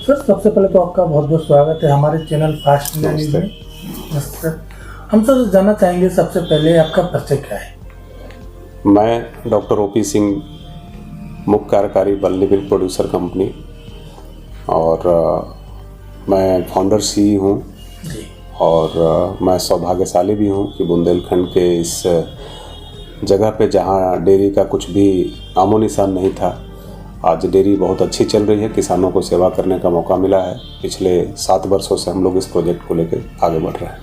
Sir, सबसे पहले तो आपका बहुत बहुत स्वागत है हमारे चैनल फास्ट इंडिया न्यूज़ में। नमस्ते। हम सर जानना चाहेंगे सबसे पहले आपका परिचय क्या है? मैं डॉक्टर ओपी सिंह, मुख्य कार्यकारी बल्ली मिल्क प्रोड्यूसर कंपनी, और मैं फाउंडर सी हूँ जी। और मैं सौभाग्यशाली भी हूँ कि बुंदेलखंड के इस जगह पे जहाँ डेयरी का कुछ भी नामो निशान नहीं था, आज डेयरी बहुत अच्छी चल रही है। किसानों को सेवा करने का मौका मिला है। पिछले 7 वर्षों से हम लोग इस प्रोजेक्ट को लेकर आगे बढ़ रहे हैं।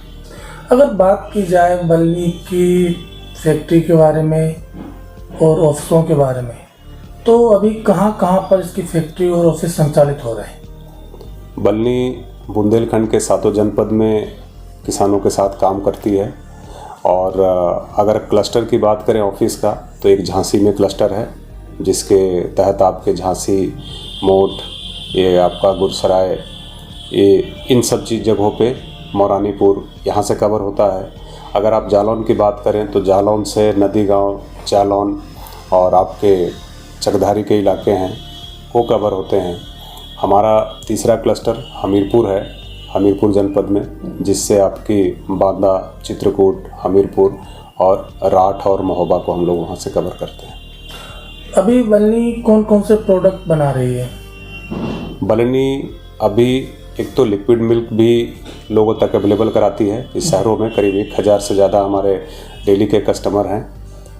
अगर बात की जाए बल्ली की फैक्ट्री के बारे में और ऑफिसों के बारे में, तो अभी कहाँ पर इसकी फैक्ट्री और ऑफिस संचालित हो रहे हैं? बल्ली बुंदेलखंड के 7 जनपद में किसानों के साथ काम करती है। और अगर क्लस्टर की बात करें ऑफिस का, तो एक झांसी में क्लस्टर है, जिसके तहत आपके झांसी, मोट, ये आपका गुरसराय, ये इन सब चीज़ जगहों पे, मौरानीपुर यहाँ से कवर होता है। अगर आप जालौन की बात करें तो जालौन से नदी गांव, जालौन और आपके चकधारी के इलाके हैं, वो कवर होते हैं। हमारा तीसरा क्लस्टर हमीरपुर है, हमीरपुर जनपद में, जिससे आपकी बांदा, चित्रकूट, हमीरपुर और राठ और महोबा को हम लोग वहाँ से कवर करते हैं। अभी बल्ली कौन कौन से प्रोडक्ट बना रही है? बल्ली अभी एक तो लिक्विड मिल्क भी लोगों तक अवेलेबल कराती है। इस शहरों में करीब 1000 से ज़्यादा हमारे डेली के कस्टमर हैं,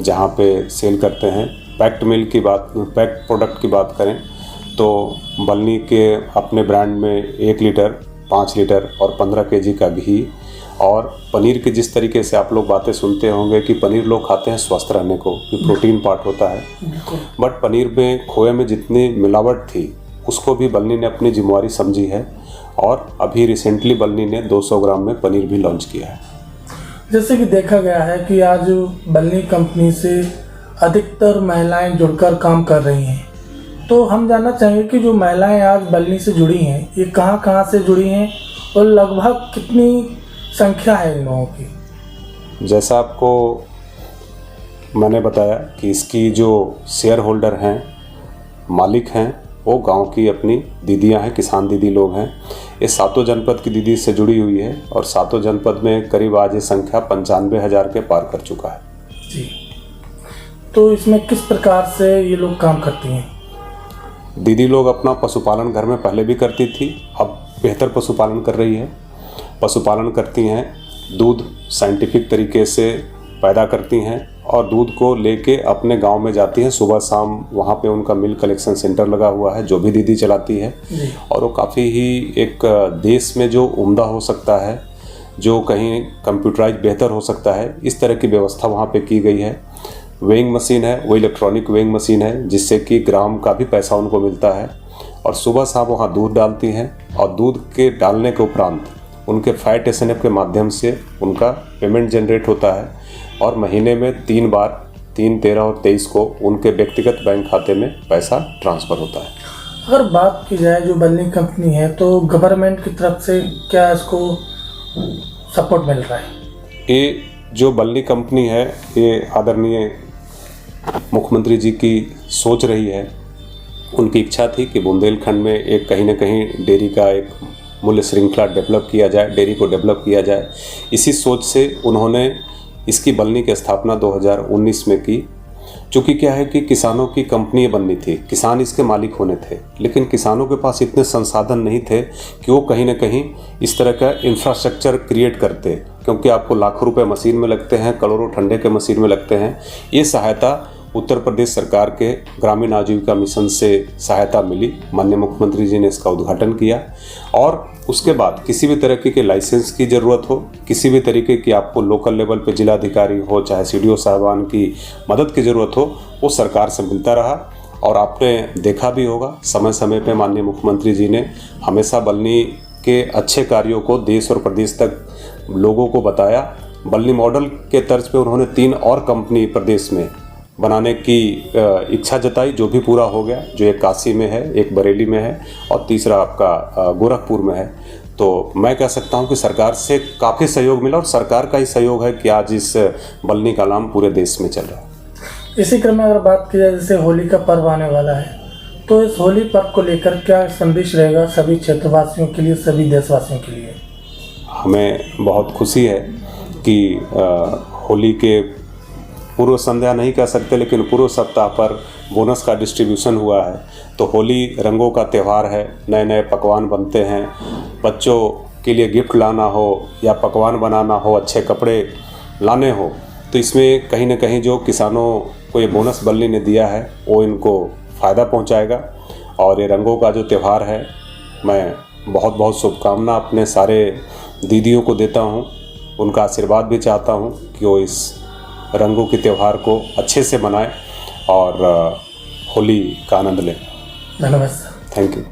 जहाँ पे सेल करते हैं। पैक्ड प्रोडक्ट की बात करें तो बल्ली के अपने ब्रांड में 1 लीटर, 5 लीटर और 15 kg का घी, और पनीर के जिस तरीके से आप लोग बातें सुनते होंगे कि पनीर लोग खाते हैं स्वस्थ रहने को, कि प्रोटीन पार्ट होता है, बट पनीर में, खोए में जितनी मिलावट थी, उसको भी बल्ली ने अपनी जिम्मेवारी समझी है। और अभी रिसेंटली बल्ली ने 200 ग्राम में पनीर भी लॉन्च किया है। जैसे कि देखा गया है कि आज बल्ली कंपनी से अधिकतर महिलाएं जुड़कर काम कर रही हैं, तो हम जानना चाहेंगे कि जो महिलाएं आज बल्ली से जुड़ी हैं, ये कहाँ से जुड़ी हैं और लगभग कितनी संख्या है इन लोगों की? जैसा आपको मैंने बताया कि इसकी जो शेयर होल्डर हैं, मालिक हैं, वो गांव की अपनी दीदियां हैं, किसान दीदी लोग हैं। ये 7 जनपद की दीदी से जुड़ी हुई है और 7 जनपद में करीब आज ये संख्या 95,000 के पार कर चुका है। जी। तो इसमें किस प्रकार से ये लोग काम करती हैं? दीदी लोग अपना पशुपालन घर में पहले भी करती थी, अब बेहतर पशुपालन कर रही है। पशुपालन करती हैं, दूध साइंटिफिक तरीके से पैदा करती हैं और दूध को लेके अपने गांव में जाती हैं। सुबह शाम वहाँ पे उनका मिल्क कलेक्शन सेंटर लगा हुआ है, जो भी दीदी चलाती है। और वो काफ़ी ही एक देश में जो उम्दा हो सकता है, जो कहीं कंप्यूटराइज बेहतर हो सकता है, इस तरह की व्यवस्था वहाँ पे की गई है। वेइंग मशीन है, वो इलेक्ट्रॉनिक वेइंग मशीन है, जिससे कि ग्राम का भी पैसा उनको मिलता है। और सुबह शाम वहाँ दूध डालती हैं और दूध के डालने के उपरांत उनके फैट SNF के माध्यम से उनका पेमेंट जनरेट होता है और महीने में 3 बार, 3, 13 और 23 को उनके व्यक्तिगत बैंक खाते में पैसा ट्रांसफ़र होता है। अगर बात की जाए जो बल्ली कंपनी है, तो गवर्नमेंट की तरफ से क्या इसको सपोर्ट मिल रहा है? ये जो बल्ली कंपनी है, ये आदरणीय मुख्यमंत्री जी की सोच रही है। उनकी इच्छा थी कि बुंदेलखंड में एक कहीं ना कहीं डेयरी का एक मूल्य श्रृंखला डेवलप किया जाए, डेयरी को डेवलप किया जाए। इसी सोच से उन्होंने इसकी बल्ली की स्थापना 2019 में की। चूँकि क्या है कि किसानों की कंपनी बननी थी, किसान इसके मालिक होने थे, लेकिन किसानों के पास इतने संसाधन नहीं थे कि वो कहीं ना कहीं इस तरह का इंफ्रास्ट्रक्चर क्रिएट करते, क्योंकि आपको लाखों रुपए मशीन में लगते हैं, करोड़ों ठंडे के मशीन में लगते हैं। ये सहायता उत्तर प्रदेश सरकार के ग्रामीण आजीविका मिशन से सहायता मिली। माननीय मुख्यमंत्री जी ने इसका उद्घाटन किया और उसके बाद किसी भी तरीके के लाइसेंस की ज़रूरत हो, किसी भी तरीके की आपको लोकल लेवल पे जिलाधिकारी हो, चाहे CDO साहबान की मदद की ज़रूरत हो, वो सरकार से मिलता रहा। और आपने देखा भी होगा, समय समय पे माननीय मुख्यमंत्री जी ने हमेशा बल्ली के अच्छे कार्यों को देश और प्रदेश तक लोगों को बताया। बल्ली मॉडल के तर्ज पे उन्होंने 3 और कंपनी प्रदेश में बनाने की इच्छा जताई, जो भी पूरा हो गया। जो एक काशी में है, एक बरेली में है और तीसरा आपका गोरखपुर में है। तो मैं कह सकता हूं कि सरकार से काफ़ी सहयोग मिला और सरकार का ही सहयोग है कि आज इस बल्ली का नाम पूरे देश में चल रहा है। इसी क्रम में अगर बात की जाए, जैसे होली का पर्व आने वाला है, तो इस होली पर्व को लेकर क्या संदेश रहेगा सभी क्षेत्रवासियों के लिए, सभी देशवासियों के लिए? हमें बहुत खुशी है कि होली के पूर्व संध्या नहीं कह सकते, लेकिन पूर्व सप्ताह पर बोनस का डिस्ट्रीब्यूशन हुआ है। तो होली रंगों का त्यौहार है, नए नए पकवान बनते हैं। बच्चों के लिए गिफ्ट लाना हो या पकवान बनाना हो, अच्छे कपड़े लाने हो, तो इसमें कहीं ना कहीं जो किसानों को ये बोनस बल्ली ने दिया है वो इनको फ़ायदा पहुंचाएगा। और ये रंगों का जो त्यौहार है, मैं बहुत बहुत शुभकामना अपने सारे दीदियों को देता हूं। उनका आशीर्वाद भी चाहता हूं कि वो इस रंगों के त्यौहार को अच्छे से मनाएं और होली का आनंद लें। धन्यवाद सर। Thank you.